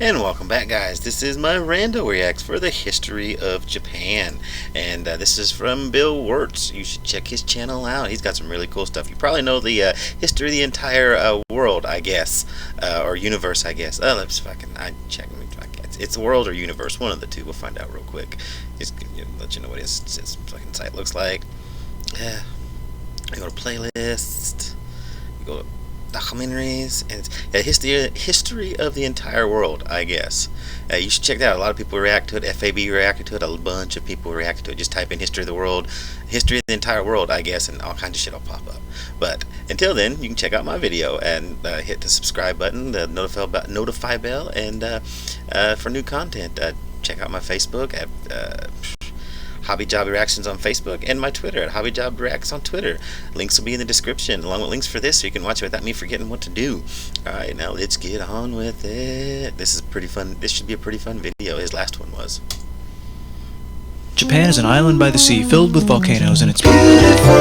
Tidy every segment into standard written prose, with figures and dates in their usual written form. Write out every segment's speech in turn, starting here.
And welcome back, guys. This is my rando reacts for the history of Japan, and this is from Bill Wurtz. You should check his channel out. He's got some really cool stuff. You probably know the history of the entire world, I guess, or universe, I guess. Let's check. It's world or universe, one of the two. We'll find out real quick. Just let you know what his fucking site looks like. You go to playlist. You go to documentaries, and it's history of the entire world, I guess. You should check that out. A lot of people react to it. FAB reacted to it. A bunch of people reacted to it. Just type in history of the world, history of the entire world, I guess, and all kinds of shit will pop up. But until then, you can check out my video and hit the subscribe button, the notify bell, and for new content, check out my Facebook at Hobby Job Reactions on Facebook, and my Twitter at Hobby Job Reacts on Twitter. Links will be in the description, along with links for this, so you can watch it without me forgetting what to do. Alright, now let's get on with it. This is pretty fun. This should be a pretty fun video. His last one was. Japan is an island by the sea filled with volcanoes, and it's beautiful.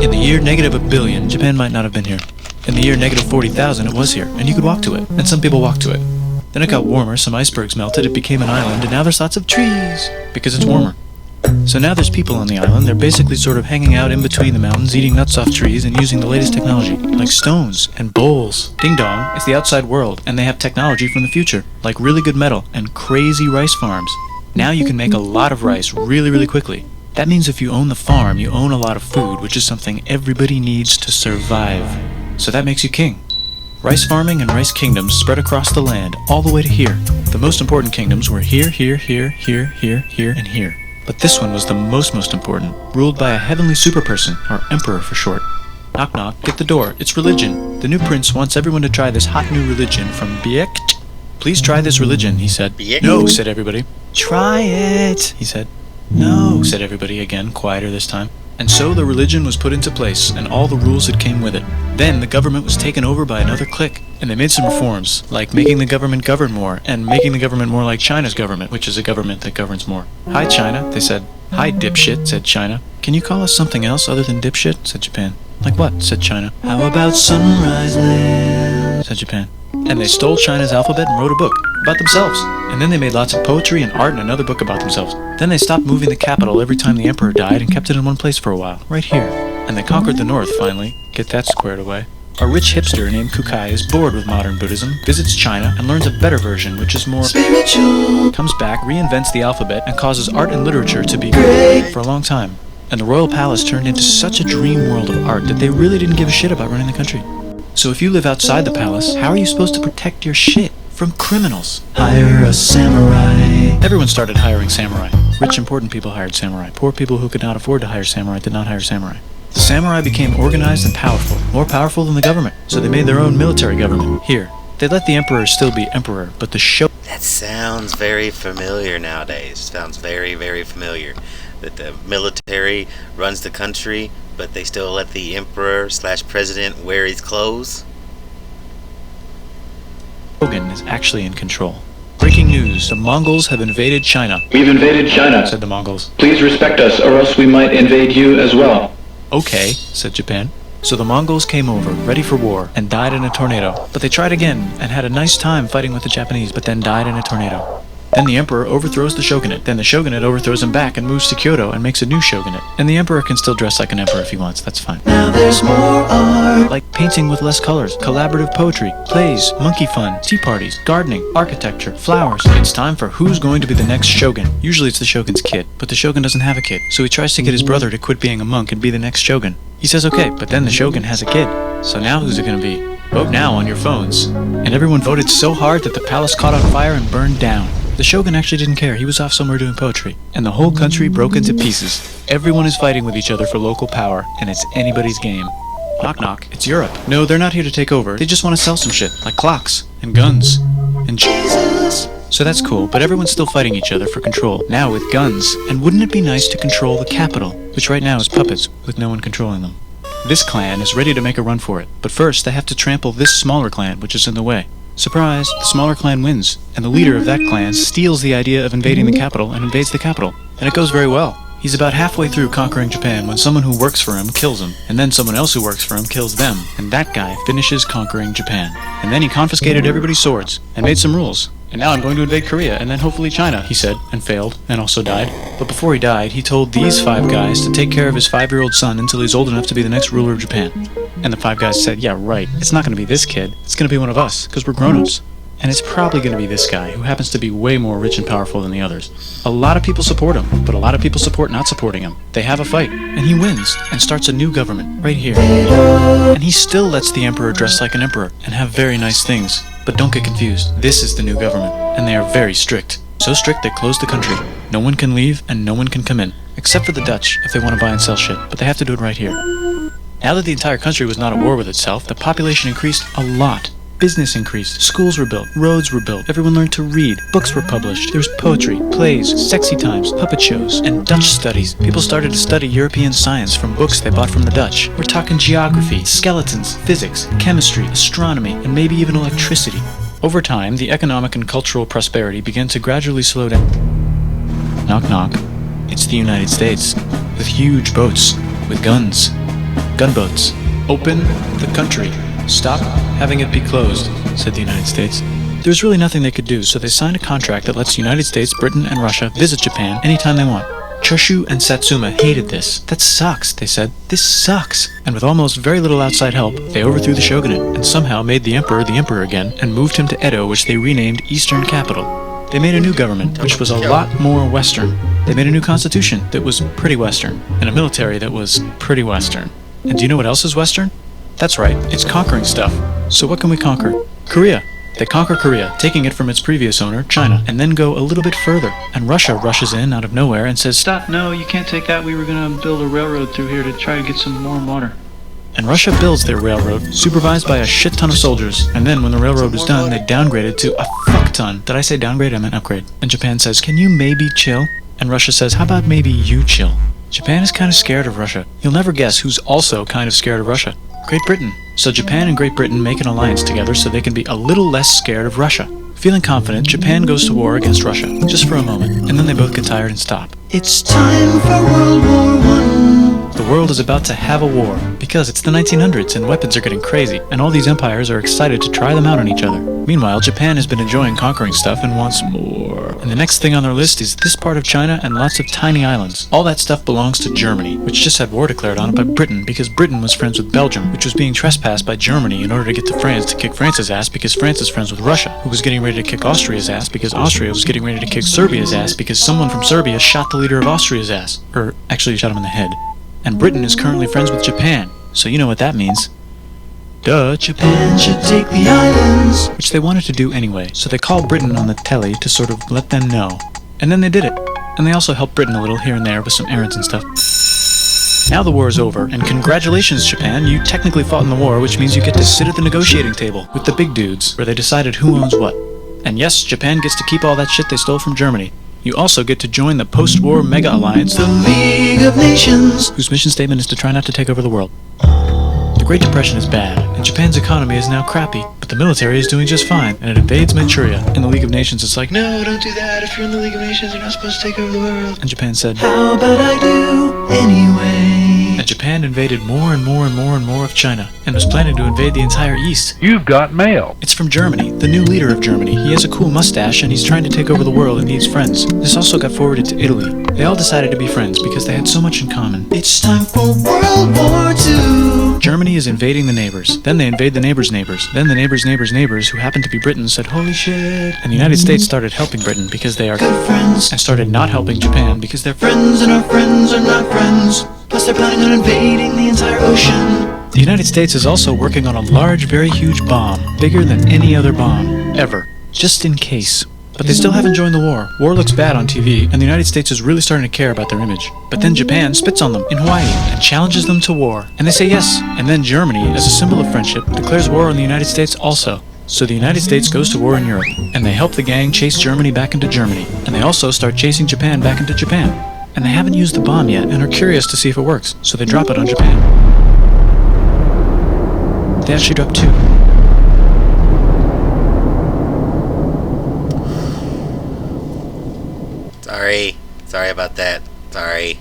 In the year -1 billion, Japan might not have been here. In the year -40,000, it was here, and you could walk to it, and some people walked to it. Then it got warmer, some icebergs melted, it became an island, and now there's lots of trees, because it's warmer. So now there's people on the island. They're basically sort of hanging out in between the mountains, eating nuts off trees, and using the latest technology, like stones and bowls. Ding dong, it's the outside world, and they have technology from the future, like really good metal and crazy rice farms. Now you can make a lot of rice really quickly. That means if you own the farm, you own a lot of food, which is something everybody needs to survive. So that makes you king. Rice farming and rice kingdoms spread across the land, all the way to here. The most important kingdoms were here, and here. But this one was the most important, ruled by a heavenly superperson, or emperor for short. Knock knock, get the door, it's religion. The new prince wants everyone to try this hot new religion from Biek. Please try this religion, he said. Biek? No, said everybody. Try it, he said. No, said everybody again, quieter this time. And so the religion was put into place, and all the rules that came with it. Then the government was taken over by another clique, and they made some reforms, like making the government govern more, and making the government more like China's government, which is a government that governs more. Hi, China, they said. Hi, dipshit, said China. Can you call us something else other than dipshit, said Japan. Like what, said China. How about Sunrise Land, said Japan. And they stole China's alphabet and wrote a book about themselves. And then they made lots of poetry and art and another book about themselves. Then they stopped moving the capital every time the emperor died and kept it in one place for a while, right here. And they conquered the north finally, get that squared away. A rich hipster named Kukai is bored with modern Buddhism, visits China, and learns a better version, which is more spiritual. Comes back, reinvents the alphabet, and causes art and literature to be great for a long time. And the royal palace turned into such a dream world of art that they really didn't give a shit about running the country. So if you live outside the palace, how are you supposed to protect your shit from criminals? Hire a samurai. Everyone started hiring samurai. Rich, important people hired samurai. Poor people who could not afford to hire samurai did not hire samurai. The samurai became organized and powerful, more powerful than the government. So they made their own military government. Here, they let the emperor still be emperor, but the show... That sounds very familiar nowadays. Sounds very familiar. That the military runs the country, but they still let the emperor/president wear his clothes. Shogun is actually in control. Breaking news, the Mongols have invaded China. We've invaded China, said the Mongols. Please respect us, or else we might invade you as well. Okay, said Japan. So the Mongols came over, ready for war, and died in a tornado. But they tried again, and had a nice time fighting with the Japanese, but then died in a tornado. Then the emperor overthrows the shogunate. Then the shogunate overthrows him back and moves to Kyoto and makes a new shogunate. And the emperor can still dress like an emperor if he wants, that's fine. Now there's more art. Like painting with less colors, collaborative poetry, plays, monkey fun, tea parties, gardening, architecture, flowers. It's time for who's going to be the next shogun. Usually it's the shogun's kid, but the shogun doesn't have a kid. So he tries to get his brother to quit being a monk and be the next shogun. He says okay, but then the shogun has a kid. So now who's it gonna be? Vote now on your phones. And everyone voted so hard that the palace caught on fire and burned down. The shogun actually didn't care, he was off somewhere doing poetry. And the whole country broke into pieces. Everyone is fighting with each other for local power, and it's anybody's game. Knock knock, it's Europe. No, they're not here to take over, they just want to sell some shit, like clocks, and guns, and Jesus. So that's cool, but everyone's still fighting each other for control, now with guns. And wouldn't it be nice to control the capital, which right now is puppets, with no one controlling them. This clan is ready to make a run for it, but first they have to trample this smaller clan, which is in the way. Surprise, the smaller clan wins, and the leader of that clan steals the idea of invading the capital and invades the capital. And it goes very well. He's about halfway through conquering Japan when someone who works for him kills him, and then someone else who works for him kills them, and that guy finishes conquering Japan. And then he confiscated everybody's swords, and made some rules. And now I'm going to invade Korea, and then hopefully China, he said, and failed, and also died. But before he died, he told these 5 guys to take care of his 5-year-old son until he's old enough to be the next ruler of Japan. And the 5 guys said, yeah, right, it's not going to be this kid, it's going to be one of us, because we're grown-ups. And it's probably going to be this guy, who happens to be way more rich and powerful than the others. A lot of people support him, but a lot of people support not supporting him. They have a fight, and he wins, and starts a new government, right here. And he still lets the emperor dress like an emperor, and have very nice things. But don't get confused, this is the new government, and they are very strict. So strict they closed the country. No one can leave, and no one can come in. Except for the Dutch, if they want to buy and sell shit, but they have to do it right here. Now that the entire country was not at war with itself, the population increased a lot. Business increased, schools were built, roads were built, everyone learned to read, books were published, there was poetry, plays, sexy times, puppet shows, and Dutch studies. People started to study European science from books they bought from the Dutch. We're talking geography, skeletons, physics, chemistry, astronomy, and maybe even electricity. Over time, the economic and cultural prosperity began to gradually slow down. Knock knock. It's the United States, with huge boats, with guns. Gunboats. Open the country. Stop having it be closed, said the United States. There's really nothing they could do, so they signed a contract that lets the United States, Britain, and Russia visit Japan anytime they want. Choshu and Satsuma hated this. That sucks, they said. This sucks. And with almost very little outside help, they overthrew the shogunate, and somehow made the emperor again, and moved him to Edo, which they renamed Eastern Capital. They made a new government, which was a lot more Western. They made a new constitution that was pretty Western, and a military that was pretty Western. And do you know what else is Western? That's right, it's conquering stuff. So what can we conquer? Korea. They conquer Korea, taking it from its previous owner, China, and then go a little bit further. And Russia rushes in out of nowhere and says, "Stop, no, you can't take that. We were going to build a railroad through here to try to get some warm water." And Russia builds their railroad, supervised by a shit ton of soldiers. And then when the railroad was done, they downgraded to a fuck ton. Did I say downgrade? I meant upgrade. And Japan says, "Can you maybe chill?" And Russia says, "How about maybe you chill?" Japan is kind of scared of Russia. You'll never guess who's also kind of scared of Russia. Great Britain. So Japan and Great Britain make an alliance together so they can be a little less scared of Russia. Feeling confident, Japan goes to war against Russia, just for a moment, and then they both get tired and stop. It's time for World War I. The world is about to have a war, because it's the 1900s and weapons are getting crazy, and all these empires are excited to try them out on each other. Meanwhile, Japan has been enjoying conquering stuff and wants more. And the next thing on their list is this part of China and lots of tiny islands. All that stuff belongs to Germany, which just had war declared on it by Britain because Britain was friends with Belgium, which was being trespassed by Germany in order to get to France to kick France's ass because France is friends with Russia, who was getting ready to kick Austria's ass because Austria was getting ready to kick Serbia's ass because someone from Serbia shot the leader of Austria's ass. Or, actually shot him in the head. And Britain is currently friends with Japan, so you know what that means. Duh, Japan should take the islands! Which they wanted to do anyway, so they called Britain on the telly to sort of let them know. And then they did it. And they also helped Britain a little here and there with some errands and stuff. Now the war is over, and congratulations, Japan, you technically fought in the war, which means you get to sit at the negotiating table with the big dudes, where they decided who owns what. And yes, Japan gets to keep all that shit they stole from Germany. You also get to join the post-war mega-alliance, the League of Nations, whose mission statement is to try not to take over the world. The Great Depression is bad, and Japan's economy is now crappy, but the military is doing just fine, and it invades Manchuria. In the League of Nations, it's like, no, don't do that. If you're in the League of Nations, you're not supposed to take over the world. And Japan said, how about I do anyway? And Japan invaded more and more and more and more of China, and was planning to invade the entire East. You've got mail. It's from Germany, the new leader of Germany. He has a cool mustache, and he's trying to take over the world and needs friends. This also got forwarded to Italy. They all decided to be friends because they had so much in common. It's time for World War II! Germany is invading the neighbors. Then they invade the neighbors' neighbors. Then the neighbors' neighbors' neighbors, who happened to be Britain, said, holy shit. And the United States started helping Britain because they are good friends, and started not helping Japan because they're friends and our friends are not friends. Plus they're planning on invading the entire ocean. The United States is also working on a large, very huge bomb, bigger than any other bomb, ever, just in case. But they still haven't joined the war. War looks bad on TV, and the United States is really starting to care about their image. But then Japan spits on them in Hawaii and challenges them to war. And they say yes. And then Germany, as a symbol of friendship, declares war on the United States also. So the United States goes to war in Europe, and they help the gang chase Germany back into Germany. And they also start chasing Japan back into Japan. And they haven't used the bomb yet, and are curious to see if it works. So they drop it on Japan. They actually dropped 2. Sorry about that. Sorry.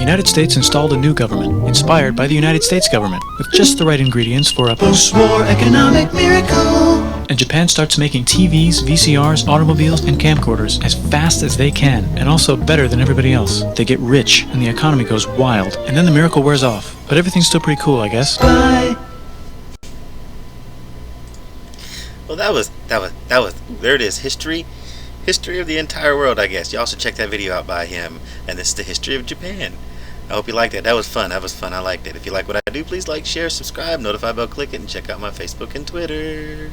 United States installed a new government, inspired by the United States government, with just the right ingredients for a post-war economic miracle. And Japan starts making TVs, VCRs, automobiles, and camcorders as fast as they can, and also better than everybody else. They get rich, and the economy goes wild, and then the miracle wears off. But everything's still pretty cool, I guess. Bye! Well, there it is. History of the entire world, I guess. Y'all should check that video out by him. And this is the history of Japan. I hope you liked that. That was fun. I liked it. If you like what I do, please like, share, subscribe, notify bell, click it, and check out my Facebook and Twitter.